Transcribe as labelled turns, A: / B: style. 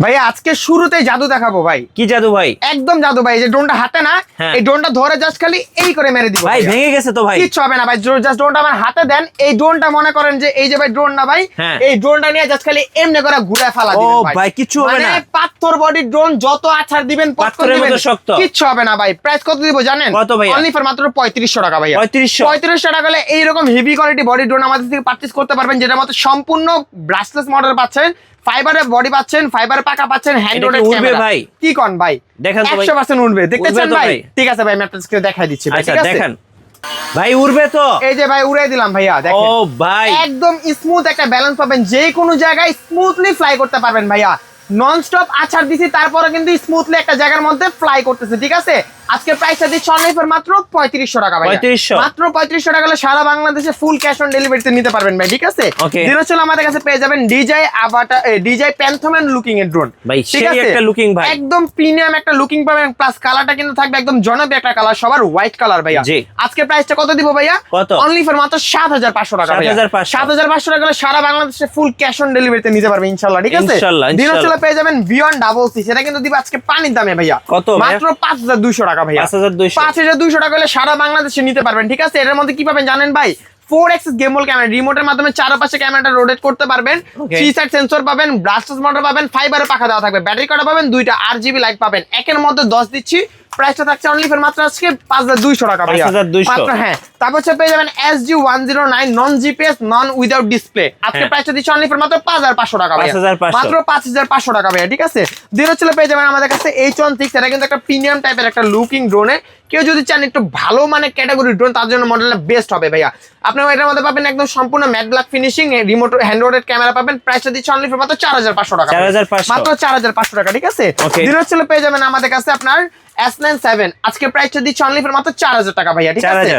A: ভাই আজকে শুরুতেই জাদু দেখাবো ভাই।
B: কি জাদু ভাই?
A: একদম জাদু ভাই, যে ড্রোনটা হাতে না, এই ড্রোনটা ধরে জাস্ট খালি এই করে মেরে দিব
B: ভাই। ভেঙে গেছে তো ভাই?
A: কিচ্ছু হবে না ভাই, জাস্ট ড্রোনটা আমার হাতে দেন। এই ড্রোনটা মনে করেন যে এই যে ভাই ড্রোন না ভাই, এই ড্রোনটা নিয়ে জাস্ট খালি এমনি করে ঘুরে ফেলা দিবেন ভাই।
B: ও ভাই কিচ্ছু হবে না।
A: মানে পাথর বডি ড্রোন যত আছাড় দিবেন
B: পাথরের মতো শক্ত,
A: কিচ্ছু হবে না ভাই। প্রাইস কত দিব জানেন?
B: কত ভাই?
A: অনলি ফর মাত্র 3500 টাকা ভাই।
B: 3500
A: টাকা হলে এইরকম হেভি কোয়ালিটি বডি ড্রোন আমাদের থেকে পারচেজ করতে পারবেন, যেটার মধ্যে সম্পূর্ণ ব্রাশলেস মডেল পাচ্ছেন, ফাইবারের বডি পাচ্ছেন, ফাইবারের পাকা পাচ্ছেন, হ্যান্ড রোডেড ক্যামেরা।
B: ভাই
A: কি কোন ভাই?
B: দেখেন তো ভাই
A: 100% উঠবে। দেখতে চান ভাই?
B: ভাই?
A: ঠিক আছে ভাই, আমি আপনাদের স্ক্রিনে দেখাই দিচ্ছি ভাই। ঠিক আছে
B: দেখেন ভাই, উড়বে তো।
A: এই যে ভাই উড়াই দিলাম ভাইয়া, দেখেন।
B: ও ভাই
A: একদম স্মুথ একটা ব্যালেন্স পাবেন, যে কোনো জায়গায় স্মুথলি ফ্লাই করতে পারবেন ভাইয়া। নন স্টপ আছাড় দিছি, তারপরে কিন্তু স্মুথলি একটা জায়গার মধ্যে ফ্লাই করতেছে। ঠিক আছে, আজকে প্রাইসটা দিচ্ছি অনলি ফর মাত্র 3500 টাকা ভাই।
B: 3500
A: মাত্র 3500 টাকা হলে সারা বাংলাদেশে ফুল ক্যাশ অন ডেলিভারিতে নিতে পারবেন ভাই। ঠিক আছে, দিনচল আমাদের কাছে পেয়ে যাবেন ডিজাই আভাটার, ডিজাই প্যান্থম্যান লুকিং এর ড্রোন
B: ভাই।
A: ঠিক আছে,
B: একটা লুকিং ভাই,
A: একদম প্রিমিয়াম একটা লুকিং পাবেন, প্লাস কালারটা কিন্তু থাকবে একদম জনপ্রিয় একটা কালার, সবার হোয়াইট কালার ভাইয়া। আজকে প্রাইসটা কত দিব ভাইয়া?
B: কত?
A: অনলি ফর মাত্র 7500 টাকা ভাইয়া। 7500 টাকা হলে সারা বাংলাদেশে ফুল ক্যাশ অন ডেলিভারিতে নিতে পারবেন ইনশাআল্লাহ। ঠিক আছে, দিনচল পেয়ে যাবেন বিয়ন্ড ডাবল সি, সেটা কিন্তু দিব আজকে পানির দামে ভাইয়া।
B: কত?
A: মাত্র 5200 টাকা ভাইয়া। 5200 টাকা হলে সারা বাংলাদেশে নিতে পারবেন। ঠিক আছে, এর মধ্যে কি পাবেন জানেন ভাই? 4x গেমবল ক্যামেরা, রিমোটের মাধ্যমে চারপাশে ক্যামেরাটা রোটেট করতে পারবেন, 3 সাইড সেন্সর পাবেন, ব্রাশলেস মোটর পাবেন, ফাইবারের পাখা দেওয়া থাকবে, ব্যাটারি কাটা পাবেন, 2টা RGB লাইট পাবেন, একের মধ্যে 10 দিচ্ছি। প্রাইসটা থাকছে অনলি ফর মাত্র আজকে 5200 টাকা ভাইয়া। মাত্র হ্যাঁ। তারপর হচ্ছে পেয়ে যাবেন SG109 নন জিপিএস নন উইদাউট ডিসপ্লে, আজকে প্রাইসটা দিচ্ছি অনলি ফর মাত্র 5500 টাকা ভাইয়া। মাত্র 5500 টাকা ভাইয়া। ঠিক আছে, দিনচলে পেয়ে যাবেন আমাদের কাছে H16, এটা কিন্তু একটা প্রিমিয়াম টাইপের একটা লুকিং ড্রোনে। কেউ যদি চান একটু ভালো মানে ক্যাটাগরি ড্রোন, তার জন্য মডেলটা বেস্ট হবে ভাইয়া। আপনারা এটার মধ্যে পাবেন একদম সম্পূর্ণ matte black finishing, remote hand রোডেড ক্যামেরা পাবেন। প্রাইসটা দিচ্ছি অনলি ফর মাত্র 4500 টাকা। মাত্র 4500 টাকা। ঠিক আছে, দিনচলে পেয়ে যাবেন আমাদের কাছে আপনার S97, আজকে প্রাইসটা দিচ্ছি অনলি ফর মাত্র 4000 টাকা ভাইয়া। ঠিক আছে।